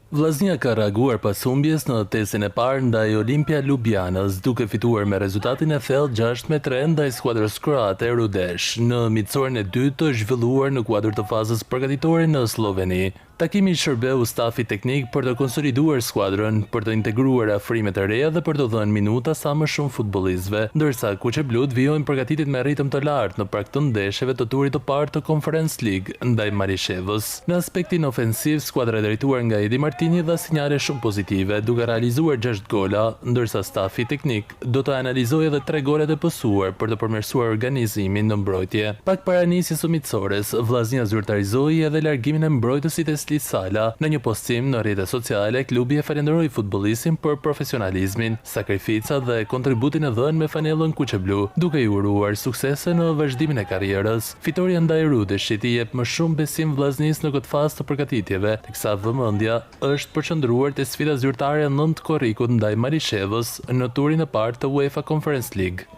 Vllaznia ka reaguar pas humbjes në testin e parë ndaj Olimpia Ljubljanës, duke fituar me rezultatin e thellë 6-3 ndaj skuadrës kroate Rudesh në miqësorin e dytë të zhvilluar në kuadër të fazës përgatitore në Sloveni. Takimi shërbeu stafi teknik për të konsoliduar skuadrën, për të integruar afrimet e reja dhe për të dhënë minuta sa më shumë futbollistëve, ndërsa kuqeblut vijojnë përgatitit me ritëm të lartë në prag të ndeshjeve të turit të parë të Conference League ndaj Marishevës. Në aspektin ofensiv, skuadra e drejtuar nga Edi Martini dha sinjale shumë pozitive, duke realizuar 6 gola, ndërsa stafi teknik do të analizojë edhe 3 golet e pësuar për të përmirësuar organizimin në mbrojtje. Pak para nisjes së miqësores, vllaznia zyrtarizoi edhe largimin e mbrojtësit Sala. Në një postim në rrjetet sociale, klubi e falenderoi futbollistin për profesionalizmin, sakrificat dhe kontributin e dhënë me fanellën kuqeblu, duke i uruar suksese në vazhdimin e karrierës. Fitoria ndaj Rudeshit i jep më shumë besim vllaznisë në këtë fazë të përgatitjeve, teksa vëmendja është përqendruar te sfida zyrtare e 9 korrikut ndaj Marishevës në turin e parë të UEFA Conference League.